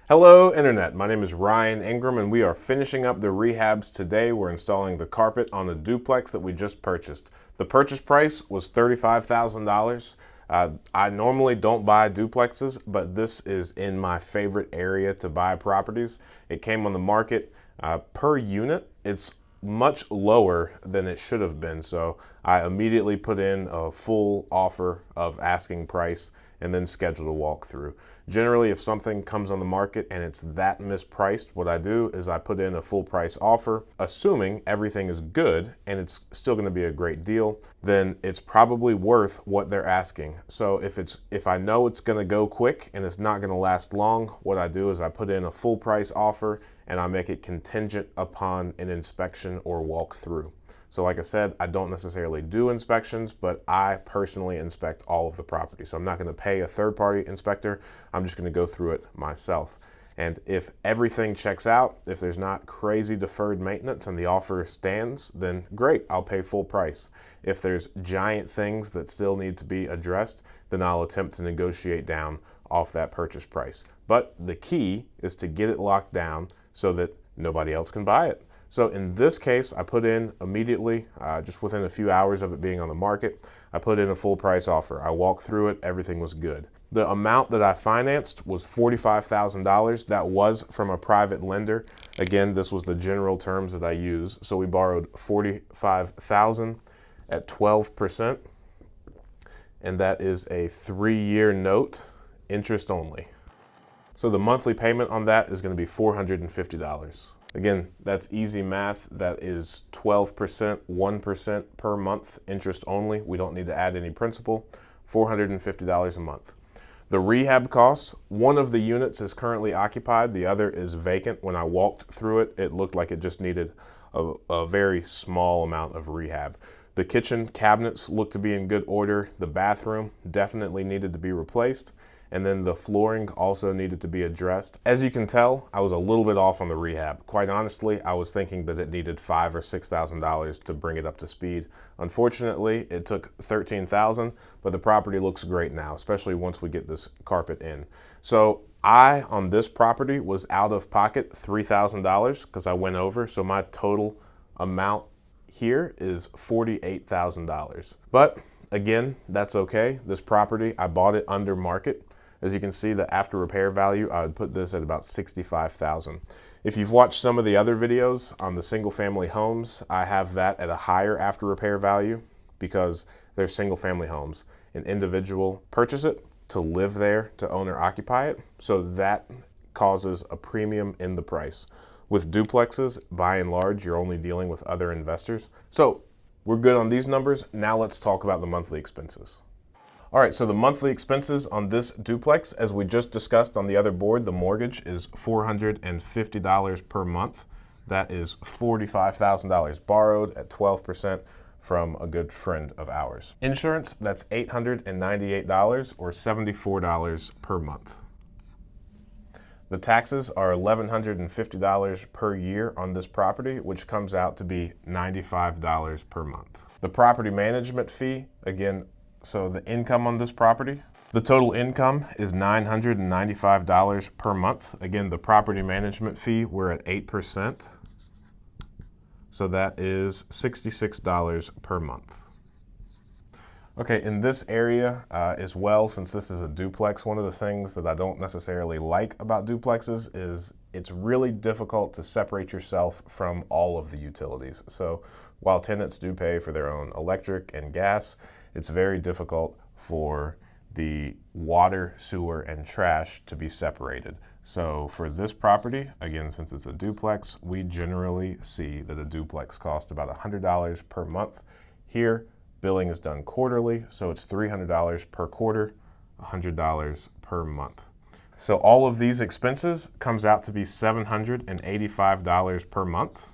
Hello Internet, my name is Ryan Ingram and we are finishing up the rehabs today. We're installing the carpet on a duplex that we just purchased. The purchase price was $35,000. I normally don't buy duplexes, but this is in my favorite area to buy properties. It came on the market per unit. It's much lower than it should have been, so I immediately put in a full offer of asking price and then scheduled a walkthrough. Generally, if something comes on the market and it's that mispriced, what I do is I put in a full price offer, assuming everything is good and it's still going to be a great deal, then it's probably worth what they're asking. So if I know it's going to go quick and it's not going to last long, what I do is I put in a full price offer and I make it contingent upon an inspection or walkthrough. So like I said, I don't necessarily do inspections, but I personally inspect all of the property. So I'm not going to pay a third-party inspector. I'm just going to go through it myself. And if everything checks out, if there's not crazy deferred maintenance and the offer stands, then great, I'll pay full price. If there's giant things that still need to be addressed, then I'll attempt to negotiate down off that purchase price. But the key is to get it locked down so that nobody else can buy it. So in this case, I put in immediately, just within a few hours of it being on the market, I put in a full price offer. I walked through it, everything was good. The amount that I financed was $45,000. That was from a private lender. Again, this was the general terms that I use. So we borrowed $45,000 at 12%, and that is a 3-year note, interest only. So the monthly payment on that is going to be $450. Again, that's easy math. That is 12%, 1% per month, interest only. We don't need to add any principal, $450 a month. The rehab costs, one of the units is currently occupied, the other is vacant. When I walked through it, it looked like it just needed a very small amount of rehab. The kitchen cabinets looked to be in good order. The bathroom definitely needed to be replaced. And then the flooring also needed to be addressed. As you can tell, I was a little bit off on the rehab. Quite honestly, I was thinking that it needed $5,000 or $6,000 to bring it up to speed. Unfortunately, it took $13,000, but the property looks great now, especially once we get this carpet in. So I, on this property, was out of pocket $3,000 because I went over, so my total amount here is $48,000. But again, that's okay. This property, I bought it under market. As you can see, the after repair value, I would put this at about $65,000. If you've watched some of the other videos on the single family homes, I have that at a higher after repair value because they're single family homes. An individual purchase it to live there, to own or occupy it. So that causes a premium in the price. With duplexes, by and large, you're only dealing with other investors. So we're good on these numbers. Now let's talk about the monthly expenses. All right, so the monthly expenses on this duplex, as we just discussed on the other board, the mortgage is $450 per month. That is $45,000 borrowed at 12% from a good friend of ours. Insurance, that's $898 or $74 per month. The taxes are $1,150 per year on this property, which comes out to be $95 per month. The property management fee, again, so the income on this property, the total income is $995 per month. Again, the property management fee, we're at 8%. So that is $66 per month. Okay, in this area as well, since this is a duplex, one of the things that I don't necessarily like about duplexes is it's really difficult to separate yourself from all of the utilities. So while tenants do pay for their own electric and gas, it's very difficult for the water, sewer, and trash to be separated. So for this property, again, since it's a duplex, we generally see that a duplex costs about $100 per month. Here, billing is done quarterly, so it's $300 per quarter, $100 per month. So all of these expenses comes out to be $785 per month.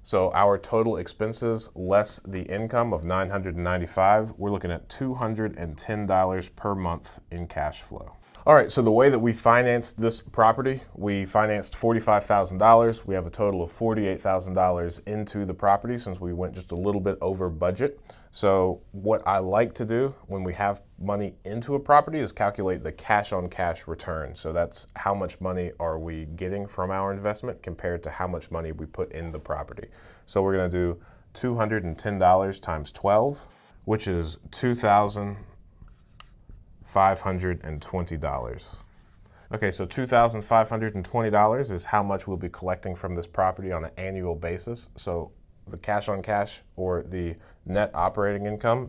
So our total expenses less the income of $995, we're looking at $210 per month in cash flow. All right, so the way that we financed this property, we financed $45,000. We have a total of $48,000 into the property since we went just a little bit over budget. So what I like to do when we have money into a property is calculate the cash on cash return. So that's how much money are we getting from our investment compared to how much money we put in the property. So we're gonna do $210 times 12, which is $2,520. Okay, so $2,520 is how much we'll be collecting from this property on an annual basis. So the cash on cash or the net operating income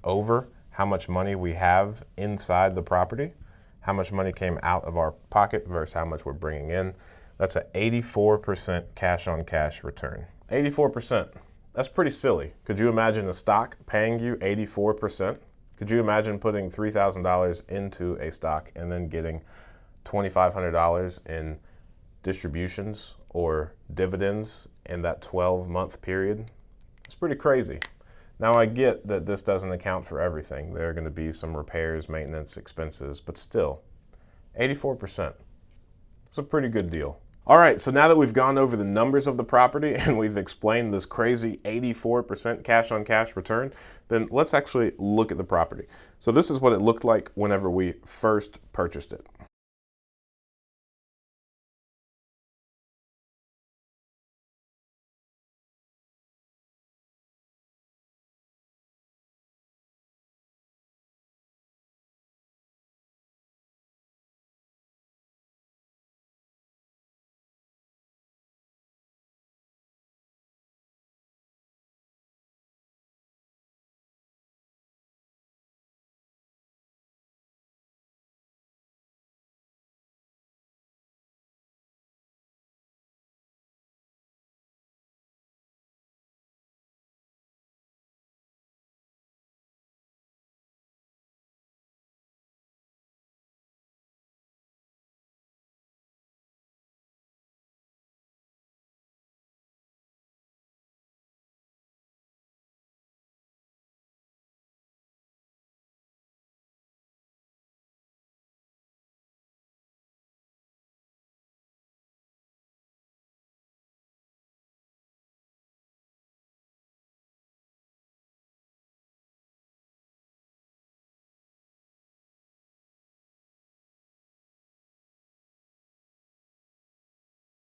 over how much money we have inside the property, how much money came out of our pocket versus how much we're bringing in. That's an 84% cash on cash return. 84%. That's pretty silly. Could you imagine a stock paying you 84%? Could you imagine putting $3,000 into a stock and then getting $2,500 in distributions or dividends in that 12-month period? It's pretty crazy. Now I get that this doesn't account for everything. There are going to be some repairs, maintenance, expenses, but still, 84%. It's a pretty good deal. All right, so now that we've gone over the numbers of the property and we've explained this crazy 84% cash on cash return, then let's actually look at the property. So this is what it looked like whenever we first purchased it.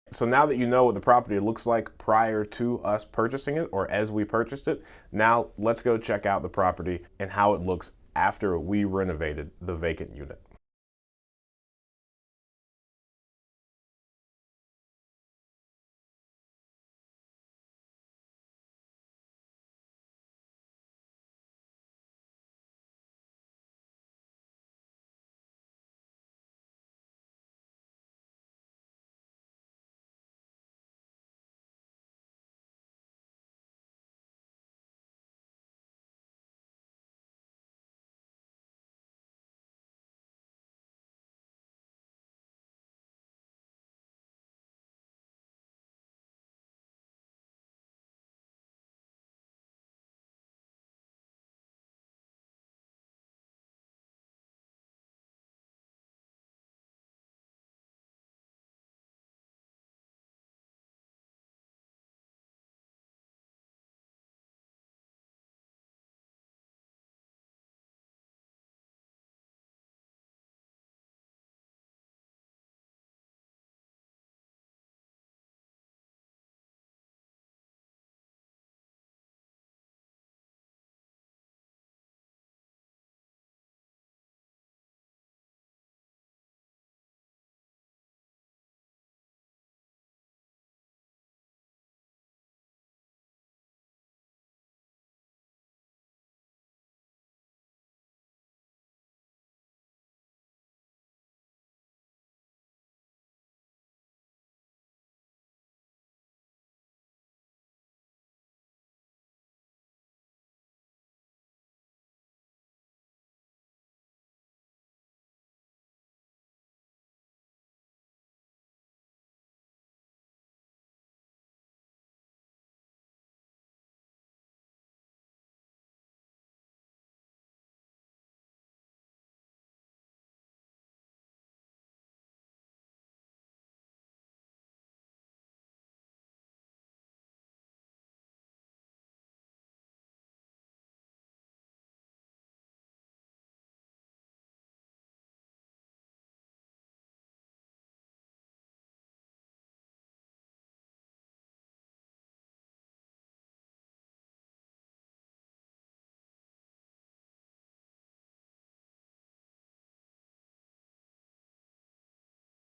So now that you know what the property looks like prior to us purchasing it or as we purchased it, now let's go check out the property and how it looks after we renovated the vacant unit.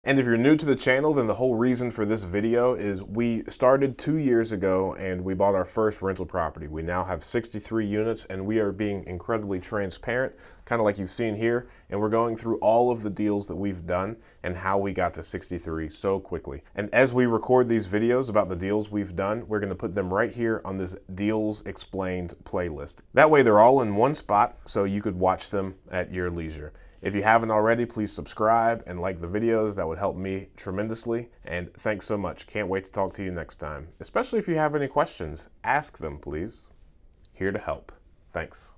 And if you're new to the channel, then the whole reason for this video is we started 2 years ago and we bought our first rental property. We now have 63 units and we are being incredibly transparent, kind of like you've seen here. And we're going through all of the deals that we've done and how we got to 63 so quickly. And as we record these videos about the deals we've done, we're going to put them right here on this Deals Explained playlist. That way they're all in one spot so you could watch them at your leisure. If you haven't already, please subscribe and like the videos. That would help me tremendously. And thanks so much. Can't wait to talk to you next time. Especially if you have any questions, ask them, please. Here to help. Thanks.